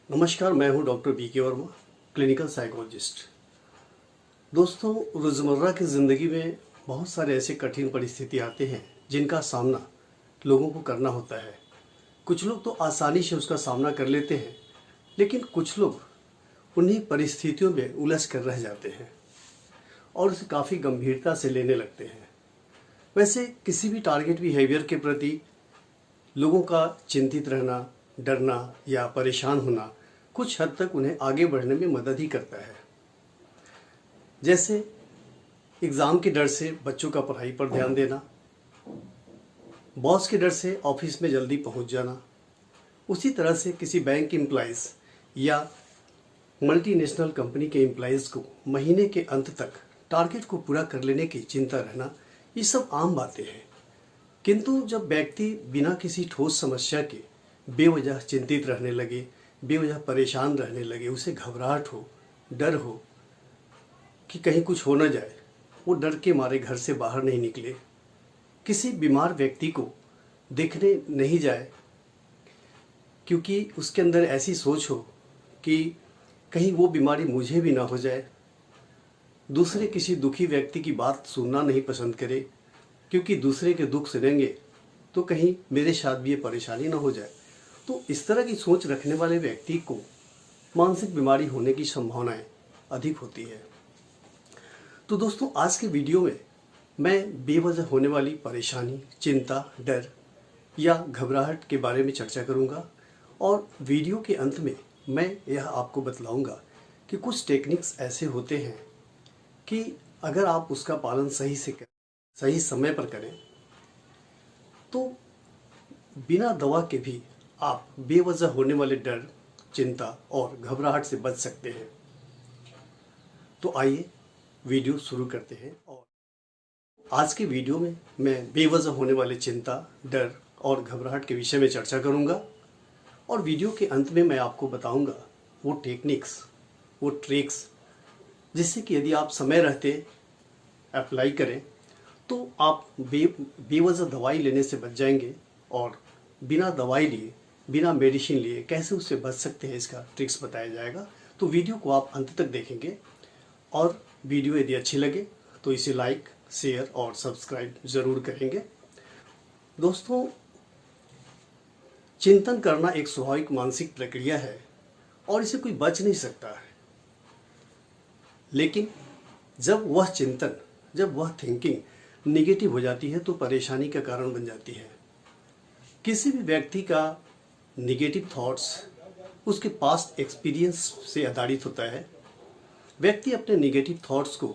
नमस्कार, मैं हूं doctor BK Verma, clinical psychologist. दोस्तों, रोज़मर्रा की ज़िंदगी में बहुत सारे ऐसे कठिन परिस्थिति आते हैं जिनका सामना लोगों को करना होता है। कुछ लोग तो आसानी से उसका सामना कर लेते हैं, लेकिन कुछ लोग उन्हीं परिस्थितियों में उलझ कर रह जाते हैं और उसे काफ़ी गंभीरता से लेने लगते हैं। वैसे किसी भी टारगेट बिहेवियर के प्रति लोगों का चिंतित रहना, डरना या परेशान होना कुछ हद तक उन्हें आगे बढ़ने में मदद ही करता है। जैसे एग्ज़ाम के डर से बच्चों का पढ़ाई पर ध्यान देना, बॉस के डर से ऑफिस में जल्दी पहुंच जाना, उसी तरह से किसी बैंक के एम्प्लॉइज़ या मल्टीनेशनल कंपनी के एम्प्लॉइज़ को महीने के अंत तक टारगेट को पूरा कर लेने की चिंता रहना, ये सब आम बातें हैं। किंतु जब व्यक्ति बिना किसी ठोस समस्या के बेवजह चिंतित रहने लगे, बेवजह परेशान रहने लगे, उसे घबराहट हो, डर हो कि कहीं कुछ हो न जाए, वो डर के मारे घर से बाहर नहीं निकले, किसी बीमार व्यक्ति को देखने नहीं जाए क्योंकि उसके अंदर ऐसी सोच हो कि कहीं वो बीमारी मुझे भी ना हो जाए, दूसरे किसी दुखी व्यक्ति की बात सुनना नहीं पसंद करे क्योंकि दूसरे के दुख सुनेंगे तो कहीं मेरे साथ भी ये परेशानी ना हो जाए। तो इस तरह की सोच रखने वाले व्यक्ति को मानसिक बीमारी होने की संभावनाएं अधिक होती है। तो दोस्तों, आज के वीडियो में मैं बेवजह होने वाली परेशानी, चिंता, डर या घबराहट के बारे में चर्चा करूंगा और वीडियो के अंत में मैं यह आपको बतलाऊंगा कि कुछ टेक्निक्स ऐसे होते हैं कि अगर आप उसका पालन सही से करें, सही समय पर करें, तो बिना दवा के भी आप बेवजह होने वाले डर, चिंता और घबराहट से बच सकते हैं। तो आइए वीडियो शुरू करते हैं। और आज के वीडियो में मैं बेवजह होने वाले चिंता, डर और घबराहट के विषय में चर्चा करूंगा और वीडियो के अंत में मैं आपको बताऊंगा वो टेक्निक्स, वो ट्रिक्स जिससे कि यदि आप समय रहते अप्लाई करें तो आप बेवजह दवाई लेने से बच जाएंगे और बिना दवाई लिए, बिना मेडिसिन लिए कैसे उससे बच सकते हैं, इसका ट्रिक्स बताया जाएगा। तो वीडियो को आप अंत तक देखेंगे और वीडियो यदि अच्छी लगे तो इसे लाइक, शेयर और सब्सक्राइब ज़रूर करेंगे। दोस्तों, चिंतन करना एक स्वाभाविक मानसिक प्रक्रिया है और इसे कोई बच नहीं सकता है। लेकिन जब वह चिंतन, जब वह थिंकिंग निगेटिव हो जाती है तो परेशानी का कारण बन जाती है। किसी भी व्यक्ति का निगेटिव थॉट्स उसके पास्ट एक्सपीरियंस से आधारित होता है। व्यक्ति अपने निगेटिव थॉट्स को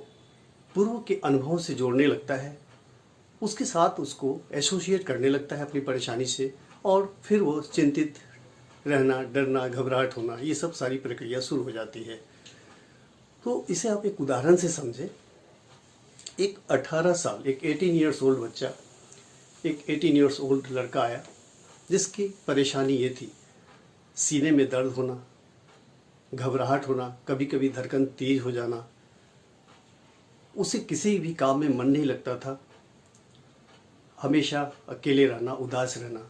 पूर्व के अनुभव से जोड़ने लगता है, उसके साथ उसको एसोसिएट करने लगता है अपनी परेशानी से, और फिर वो चिंतित रहना, डरना, घबराहट होना, ये सब सारी प्रक्रिया शुरू हो जाती है। तो इसे आप एक उदाहरण से समझें। एक 18 साल, एक 18 ईयर्स ओल्ड बच्चा, एक 18 ईयर्स ओल्ड लड़का आया जिसकी परेशानी ये थी, सीने में दर्द होना, घबराहट होना, कभी कभी धड़कन तेज हो जाना, उसे किसी भी काम में मन नहीं लगता था, हमेशा अकेले रहना, उदास रहना।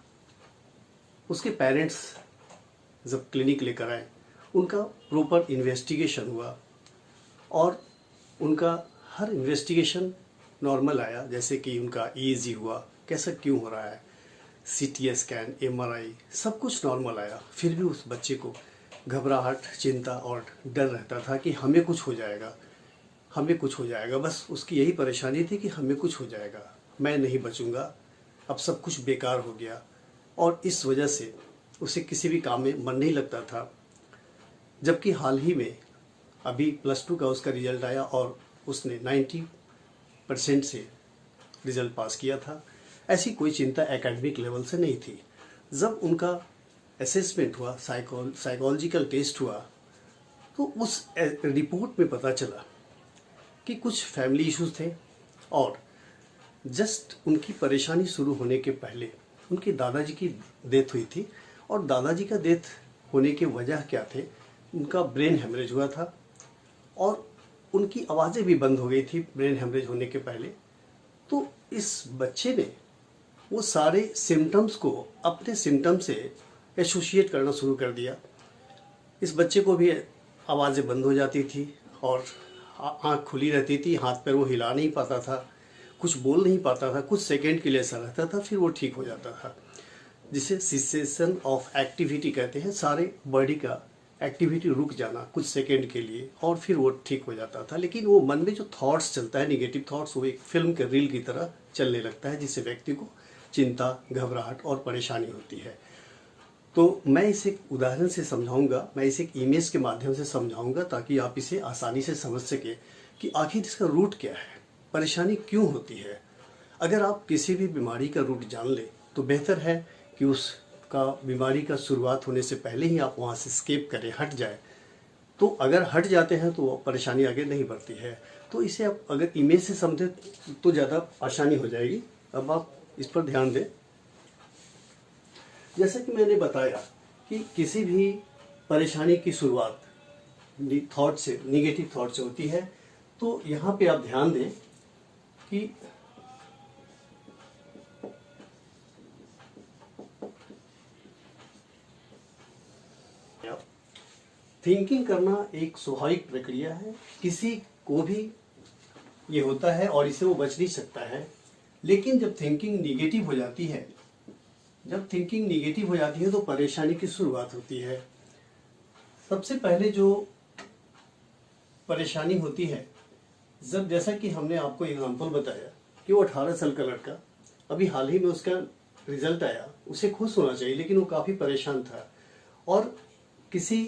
उसके पेरेंट्स जब क्लिनिक लेकर आए, उनका प्रॉपर इन्वेस्टिगेशन हुआ और उनका हर इन्वेस्टिगेशन नॉर्मल आया, जैसे कि उनका ईईजी हुआ, कैसा क्यों हो रहा है, सीटी स्कैन, एमआरआई, सब कुछ नॉर्मल आया। फिर भी उस बच्चे को घबराहट, चिंता और डर रहता था कि हमें कुछ हो जाएगा, हमें कुछ हो जाएगा। बस उसकी यही परेशानी थी कि हमें कुछ हो जाएगा, मैं नहीं बचूंगा, अब सब कुछ बेकार हो गया। और इस वजह से उसे किसी भी काम में मन नहीं लगता था। जबकि हाल ही में अभी +2 का उसका रिजल्ट आया और उसने 90% से रिजल्ट पास किया था। ऐसी कोई चिंता एकेडमिक लेवल से नहीं थी। जब उनका असेसमेंट हुआ, साइकोलॉजिकल टेस्ट हुआ, तो उस रिपोर्ट में पता चला कि कुछ फैमिली इश्यूज थे और जस्ट उनकी परेशानी शुरू होने के पहले उनके दादाजी की डेथ हुई थी। और दादाजी का डेथ होने की वजह क्या थे, उनका ब्रेन हेमरेज हुआ था और उनकी आवाज़ें भी बंद हो गई थी ब्रेन हेमरेज होने के पहले। तो इस बच्चे ने वो सारे सिम्टम्स को अपने सिम्टम से एसोसिएट करना शुरू कर दिया इस बच्चे को भी आवाज़ें बंद हो जाती थी और आँख खुली रहती थी, हाथ पैर वो हिला नहीं पाता था, कुछ बोल नहीं पाता था, कुछ सेकंड के लिए ऐसा रहता था, फिर वो ठीक हो जाता था, जिसे सिसेशन ऑफ एक्टिविटी कहते हैं। सारे बॉडी का एक्टिविटी रुक जाना कुछ सेकंड के लिए और फिर वो ठीक हो जाता था। लेकिन वो मन में जो थॉट्स चलता है, निगेटिव थॉट्स, वो एक फिल्म के रील की तरह चलने लगता है, जिससे व्यक्ति को चिंता, घबराहट और परेशानी होती है। तो मैं इसे एक उदाहरण से समझाऊंगा, मैं इसे एक इमेज के माध्यम से समझाऊंगा, ताकि आप इसे आसानी से समझ सके कि आखिर इसका रूट क्या है, परेशानी क्यों होती है। अगर आप किसी भी बीमारी का रूट जान ले तो बेहतर है कि उसका बीमारी का शुरुआत होने से पहले ही आप वहाँ से स्केप करें, हट जाए। तो अगर हट जाते हैं तो वो परेशानी आगे नहीं बढ़ती है। तो इसे आप अगर इमेज से समझें तो ज़्यादा आसानी हो जाएगी। अब आप इस पर ध्यान दें। जैसे कि मैंने बताया कि किसी भी परेशानी की शुरुआत थॉट से, निगेटिव थॉट से होती है। तो यहाँ पे आप ध्यान दें कि थिंकिंग करना एक स्वाभाविक प्रक्रिया है, किसी को भी ये होता है और इसे वो बच नहीं सकता है। लेकिन जब थिंकिंग निगेटिव हो जाती है, तो परेशानी की शुरुआत होती है। सबसे पहले जो परेशानी होती है, जब जैसा कि हमने आपको एग्जांपल बताया कि वो 18 साल का लड़का, अभी हाल ही में उसका रिजल्ट आया, उसे खुश होना चाहिए लेकिन वो काफ़ी परेशान था और किसी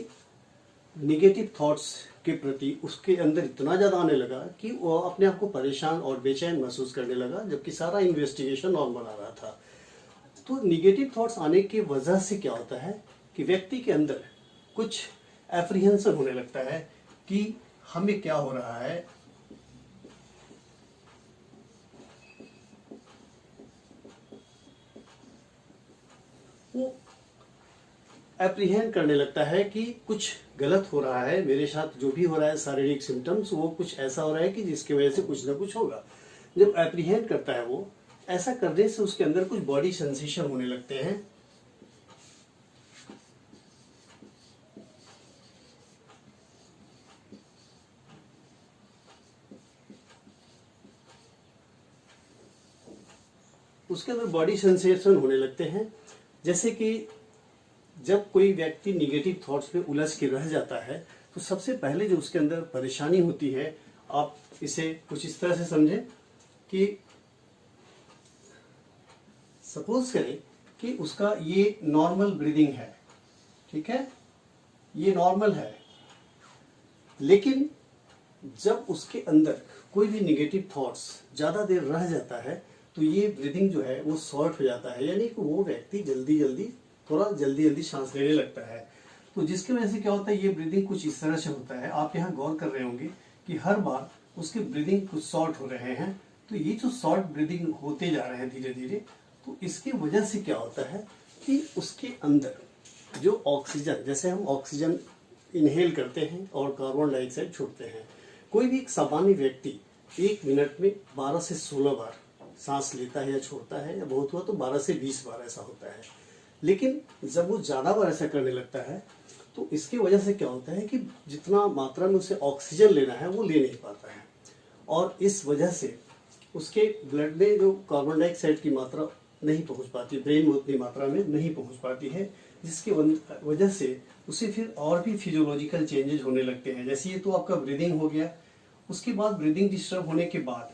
निगेटिव थॉट्स के प्रति उसके अंदर इतना ज़्यादा आने लगा कि वो अपने आप को परेशान और बेचैन महसूस करने लगा, जबकि सारा इन्वेस्टिगेशन नॉर्मल आ रहा था। तो निगेटिव थॉट्स आने की वजह से क्या होता है कि व्यक्ति के अंदर कुछ एप्रीहेंशन होने लगता है कि हमें क्या हो रहा है, वो एप्रीहेंड करने लगता है कि कुछ गलत हो रहा है मेरे साथ, जो भी हो रहा है शारीरिक सिम्टम्स, वो कुछ ऐसा हो रहा है कि जिसकी वजह से कुछ ना कुछ होगा। जब एप्रीहेंड करता है वो, ऐसा करने से उसके अंदर कुछ बॉडी सेंसेशन होने लगते हैं। उसके अंदर बॉडी सेंसेशन होने लगते हैं, जैसे कि जब कोई व्यक्ति निगेटिव थॉट्स में उलझ के रह जाता है तो सबसे पहले जो उसके अंदर परेशानी होती है, आप इसे कुछ इस तरह से समझें कि सपोज करें कि उसका ये नॉर्मल ब्रीदिंग है, ठीक है, ये नॉर्मल है, लेकिन जब उसके अंदर कोई भी निगेटिव थॉट्स ज़्यादा देर रह जाता है तो ये ब्रीदिंग जो है वो शॉर्ट हो जाता है, यानी कि वो व्यक्ति थोड़ा जल्दी सांस लेने लगता है। तो जिसकी वजह से क्या होता है, ये ब्रीदिंग कुछ इस तरह से होता है। आप यहाँ गौर कर रहे होंगे कि हर बार उसके ब्रीदिंग कुछ शॉर्ट हो रहे हैं। तो ये जो शॉर्ट ब्रीदिंग होते जा रहे हैं धीरे धीरे, तो इसकी वजह से क्या होता है कि उसके अंदर जो ऑक्सीजन, जैसे हम ऑक्सीजन इनहेल करते हैं और कार्बन डाइऑक्साइड छोड़ते हैं, कोई भी एक सामान्य व्यक्ति 1 मिनट में 12 से 16 बार सांस लेता है या छोड़ता है, या बहुत हुआ तो 12 से 20 बार ऐसा होता है। लेकिन जब वो ज़्यादा बार ऐसा करने लगता है तो इसकी वजह से क्या होता है कि जितना मात्रा में उसे ऑक्सीजन लेना है वो ले नहीं पाता है, और इस वजह से उसके ब्लड में जो कार्बन डाइऑक्साइड की मात्रा नहीं पहुंच पाती, ब्रेन में उतनी मात्रा में नहीं पहुंच पाती है, जिसकी वजह से उसे फिर और भी फिजियोलॉजिकल चेंजेस होने लगते हैं। जैसे ये तो आपका ब्रीदिंग हो गया, उसके बाद ब्रीदिंग डिस्टर्ब होने के बाद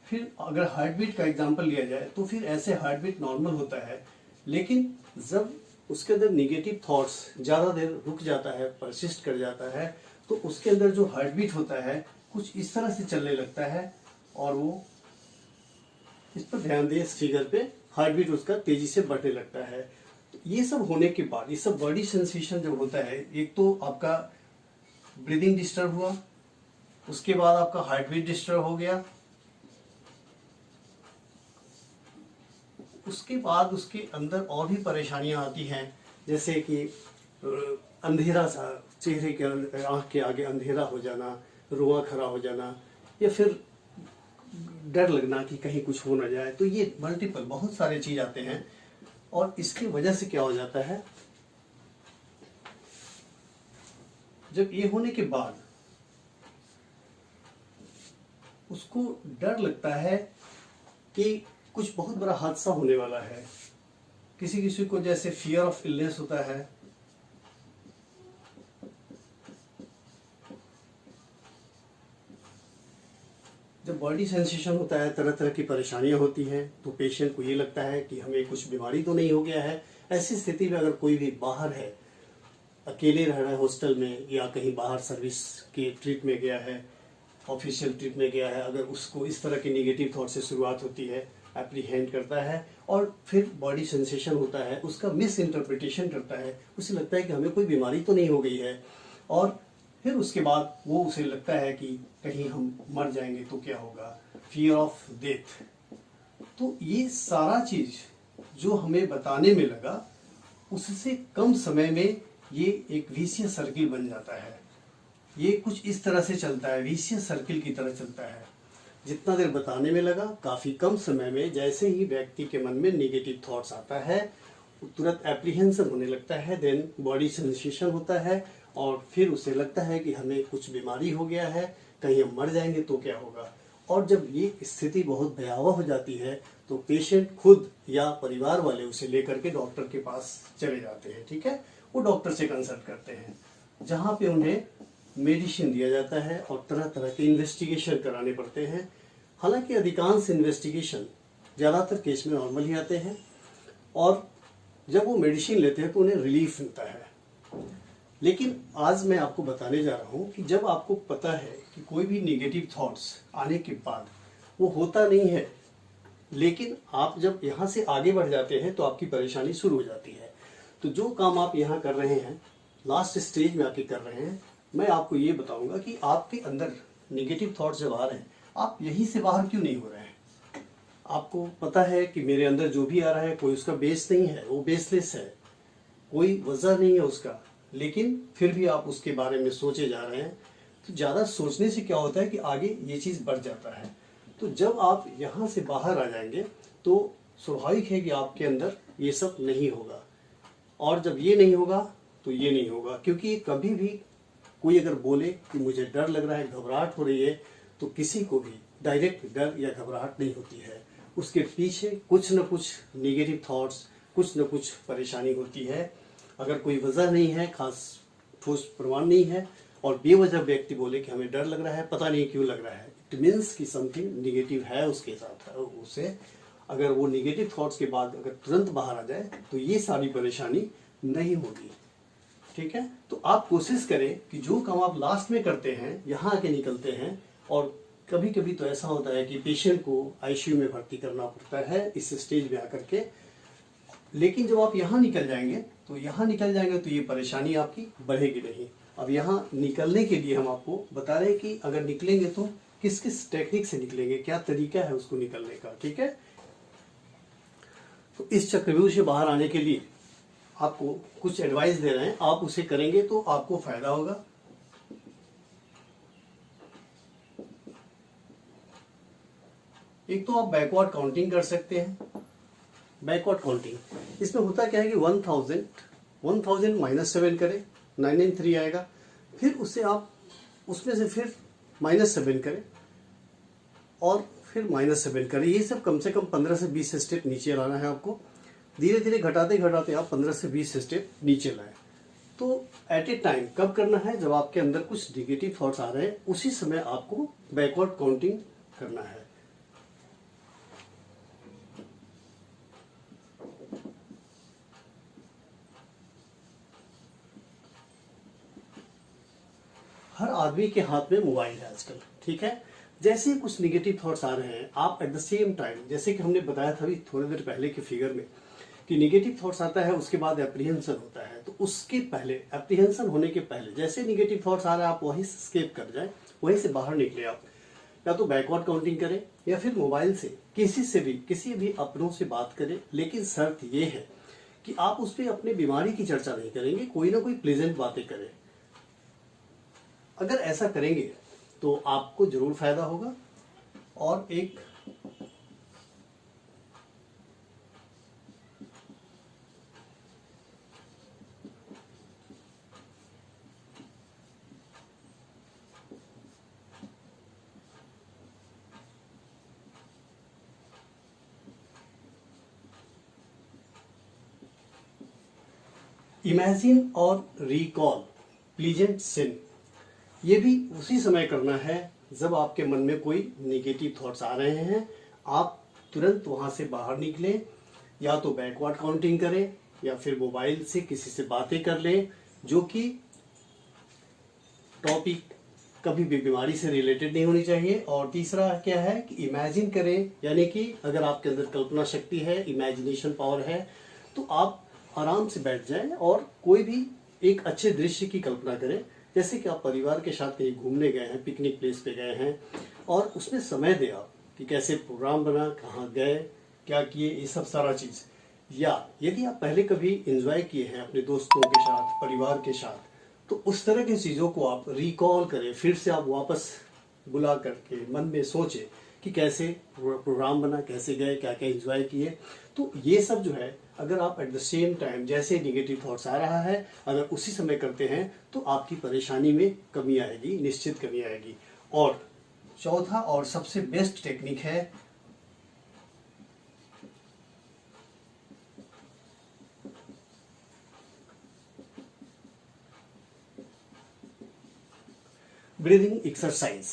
फिर अगर हार्ट बीट का एग्जांपल लिया जाए तो फिर ऐसे हार्ट बीट नॉर्मल होता है, लेकिन जब उसके अंदर निगेटिव थॉट्स ज़्यादा देर रुक जाता है, परसिस्ट कर जाता है, तो उसके अंदर जो हार्ट बीट होता है कुछ इस तरह से चलने लगता है। और वो, इस पर ध्यान दें, इस फिगर पे हार्ट बीट उसका तेजी से बढ़ने लगता है। तो ये सब होने के बाद, ये सब बॉडी सेंसेशन जब होता है, एक तो आपका ब्रीदिंग डिस्टर्ब हुआ, उसके बाद आपका हार्ट बीट डिस्टर्ब हो गया, उसके बाद उसके अंदर और भी परेशानियां आती हैं, जैसे कि अंधेरा सा, चेहरे के, आँख के आगे अंधेरा हो जाना, रुआं खड़ा हो जाना, या फिर डर लगना कि कहीं कुछ हो ना जाए। तो ये मल्टीपल बहुत सारे चीज आते हैं, और इसकी वजह से क्या हो जाता है जब ये होने के बाद उसको डर लगता है कि कुछ बहुत बड़ा हादसा होने वाला है। किसी किसी को जैसे फियर ऑफ इलनेस होता है, जब बॉडी सेंसेशन होता है, तरह तरह की परेशानियां होती हैं, तो पेशेंट को ये लगता है कि हमें कुछ बीमारी तो नहीं हो गया है। ऐसी स्थिति में अगर कोई भी बाहर है, अकेले रह रहा है हॉस्टल में या कहीं बाहर सर्विस के ट्रिप में गया है, ऑफिशियल ट्रिप में गया है, अगर उसको इस तरह के निगेटिव थॉट से शुरुआत होती है, एप्रीहेंड करता है और फिर बॉडी सेंसेशन होता है, उसका मिस इंटरप्रिटेशन करता है, उसे लगता है कि हमें कोई बीमारी तो नहीं हो गई है, और फिर उसके बाद वो उसे लगता है कि कहीं हम मर जाएंगे तो क्या होगा, फियर ऑफ डेथ। तो ये सारा चीज जो हमें बताने में लगा, उससे कम समय में ये एक विशियस सर्किल बन जाता है। ये कुछ इस तरह से चलता है, विशियस सर्किल की तरह चलता है। जितना देर बताने में लगा, काफी कम समय में जैसे ही व्यक्ति के मन में नेगेटिव थॉट्स आता है, तुरंत एप्रीहेंशन होने लगता है, देन बॉडी सेंसेशन होता है और फिर उसे लगता है कि हमें कुछ बीमारी हो गया है, कहीं हम मर जाएंगे तो क्या होगा। और जब ये स्थिति बहुत भयावह हो जाती है तो पेशेंट खुद या परिवार वाले उसे लेकर के डॉक्टर के पास चले जाते हैं। ठीक है, वो डॉक्टर से कंसल्ट करते हैं, जहाँ पे उन्हें मेडिसिन दिया जाता है और तरह तरह के इन्वेस्टिगेशन कराने पड़ते हैं। हालांकि अधिकांश इन्वेस्टिगेशन ज़्यादातर केस में नॉर्मल ही आते हैं और जब वो मेडिसिन लेते हैं तो उन्हें रिलीफ मिलता है। लेकिन आज मैं आपको बताने जा रहा हूँ कि जब आपको पता है कि कोई भी निगेटिव थॉट्स आने के बाद वो होता नहीं है, लेकिन आप जब यहाँ से आगे बढ़ जाते हैं तो आपकी परेशानी शुरू हो जाती है। तो जो काम आप यहाँ कर रहे हैं, लास्ट स्टेज में आके कर रहे हैं, मैं आपको ये बताऊंगा कि आपके अंदर निगेटिव थॉट्स जब आ रहे हैं, आप यहीं से बाहर क्यों नहीं हो रहे हैं। आपको पता है कि मेरे अंदर जो भी आ रहा है कोई उसका बेस नहीं है, वो बेसलेस है, कोई वजह नहीं है उसका, लेकिन फिर भी आप उसके बारे में सोचे जा रहे हैं। तो ज़्यादा सोचने से क्या होता है कि आगे ये चीज़ बढ़ जाता है। तो जब आप यहाँ से बाहर आ जाएंगे तो स्वाभाविक है कि आपके अंदर ये सब नहीं होगा, और जब ये नहीं होगा तो ये नहीं होगा, क्योंकि कभी भी कोई अगर बोले कि मुझे डर लग रहा है, घबराहट हो रही है, तो किसी को भी डायरेक्ट डर या घबराहट नहीं होती है। उसके पीछे कुछ न कुछ नेगेटिव थॉट्स, कुछ न कुछ परेशानी होती है। अगर कोई वजह नहीं है, खास ठोस प्रमाण नहीं है, और बेवजह व्यक्ति बोले कि हमें डर लग रहा है, पता नहीं क्यों लग रहा है, इट मीन्स कि समथिंग निगेटिव है उसके साथ। उसे अगर वो निगेटिव थॉट्स के बाद अगर तुरंत बाहर आ जाए तो ये सारी परेशानी नहीं होगी। ठीक है, तो आप कोशिश करें कि जो काम आप लास्ट में करते हैं, यहाँ आके निकलते हैं, और कभी कभी तो ऐसा होता है कि पेशेंट को आईसीयू में भर्ती करना पड़ता है इस स्टेज में आकर के, लेकिन जब आप यहाँ निकल जाएंगे तो ये परेशानी आपकी बढ़ेगी नहीं। अब यहाँ निकलने के लिए हम आपको बता रहे हैं कि अगर निकलेंगे तो किस किस टेक्निक से निकलेंगे, क्या तरीका है उसको निकलने का। ठीक है, तो इस चक्रव्यूह से बाहर आने के लिए आपको कुछ एडवाइस दे रहे हैं, आप उसे करेंगे तो आपको फायदा होगा। एक तो आप बैकवर्ड काउंटिंग कर सकते हैं। बैकवर्ड काउंटिंग इसमें होता क्या है कि 1000 -7 करें, 993 आएगा, फिर उससे आप उसमें से फिर -7 करें और फिर -7 करें। ये सब कम से कम 15 से 20 स्टेप नीचे लाना है आपको। धीरे धीरे घटाते घटाते आप 15 से 20 स्टेप नीचे लाएं। तो एट ए टाइम कब करना है, जब आपके अंदर कुछ निगेटिव थॉट्स आ रहे हैं, उसी समय आपको बैकवर्ड काउंटिंग करना है। हर आदमी के हाथ में मोबाइल है आजकल। ठीक है, जैसे ही कुछ निगेटिव थॉट्स आ रहे हैं, आप एट द सेम टाइम, जैसे कि हमने बताया था अभी थोड़ी देर पहले के फिगर में कि निगेटिव थॉट्स आता है, उसके बाद एप्रीहेंशन होता है। तो उसके पहले, एप्रीहेंशन होने के पहले, जैसे निगेटिव थॉट्स आ रहा है, आप वहीं से स्केप कर जाए, वहीं से बाहर निकले। आप या तो बैकवर्ड काउंटिंग करें या फिर मोबाइल से किसी से भी, किसी भी अपनों से बात करें, लेकिन शर्त ये है कि आप उस पर अपनी बीमारी की चर्चा नहीं करेंगे, कोई ना कोई प्लेजेंट बातें करें। अगर ऐसा करेंगे तो आपको जरूर फायदा होगा। और एक इमेजिन और रिकॉल प्लीजेंट सीन, ये भी उसी समय करना है जब आपके मन में कोई नेगेटिव थॉट्स आ रहे हैं। आप तुरंत वहां से बाहर निकलें, या तो बैकवर्ड काउंटिंग करें या फिर मोबाइल से किसी से बातें कर लें जो कि टॉपिक कभी भी बीमारी से रिलेटेड नहीं होनी चाहिए। और तीसरा क्या है कि इमेजिन करें, यानी कि अगर आपके अंदर कल्पना शक्ति है, इमेजिनेशन पावर है, तो आप आराम से बैठ जाएं और कोई भी एक अच्छे दृश्य की कल्पना करें। जैसे कि आप परिवार के साथ कहीं घूमने गए हैं, पिकनिक प्लेस पे गए हैं, और उसमें समय दें आप कि कैसे प्रोग्राम बना, कहाँ गए, क्या किए, ये सब सारा चीज़। या यदि आप पहले कभी एंजॉय किए हैं अपने दोस्तों के साथ, परिवार के साथ, तो उस तरह की चीज़ों को आप रिकॉल करें, फिर से आप वापस बुला करके मन में सोचें कि कैसे प्रोग्राम बना, कैसे गए, क्या क्या एंजॉय किए। तो ये सब जो है, अगर आप एट द सेम टाइम जैसे नेगेटिव थॉट्स आ रहा है, अगर उसी समय करते हैं तो आपकी परेशानी में कमी आएगी, निश्चित कमी आएगी। और चौथा और सबसे बेस्ट टेक्निक है ब्रीदिंग एक्सरसाइज।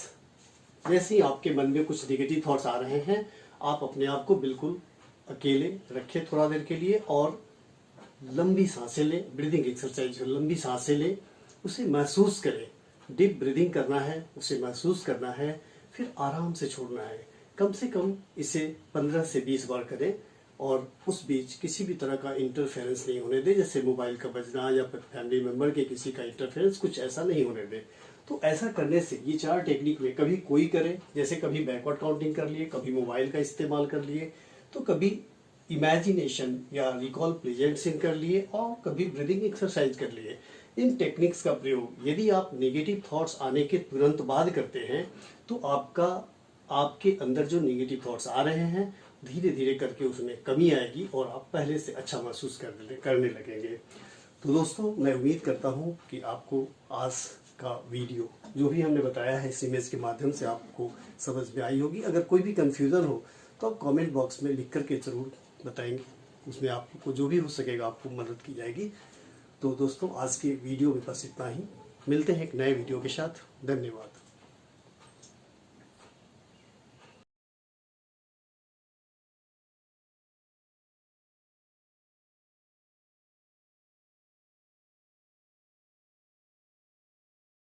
जैसे ही आपके मन में कुछ नेगेटिव थॉट्स आ रहे हैं, आप अपने आप को बिल्कुल अकेले रखें थोड़ा देर के लिए और लंबी सांसें लें। ब्रीदिंग एक्सरसाइज, लंबी सांसें लें, उसे महसूस करें। डीप ब्रीदिंग करना है, उसे महसूस करना है, फिर आराम से छोड़ना है। कम से कम इसे 15 से 20 बार करें और उस बीच किसी भी तरह का इंटरफेरेंस नहीं होने दें, जैसे मोबाइल का बजना या फैमिली मेंबर के किसी का इंटरफेरेंस, कुछ ऐसा नहीं होने दें। तो ऐसा करने से ये 4 टेक्निक में कभी कोई करे, जैसे कभी बैकवर्ड काउंटिंग कर लिए, कभी मोबाइल का इस्तेमाल कर लिए, तो कभी इमेजिनेशन या रिकॉल प्रेजेंट सीन कर लिए, और कभी ब्रीदिंग एक्सरसाइज कर लिए। इन टेक्निक्स का प्रयोग यदि आप नेगेटिव थॉट्स आने के तुरंत बाद करते हैं, तो आपके अंदर जो नेगेटिव थॉट्स आ रहे हैं, धीरे धीरे करके उसमें कमी आएगी और आप पहले से अच्छा महसूस करने लगेंगे। तो दोस्तों, मैं उम्मीद करता हूँ कि आपको आज का वीडियो जो भी हमने बताया है इस इमेज के माध्यम से आपको समझ में आई होगी। अगर कोई भी कंफ्यूजन हो तो आप कमेंट बॉक्स में लिख करके ज़रूर बताएंगे, उसमें आपको जो भी हो सकेगा आपको मदद की जाएगी। तो दोस्तों, आज के वीडियो में बस इतना ही। मिलते हैं एक नए वीडियो के साथ। धन्यवाद।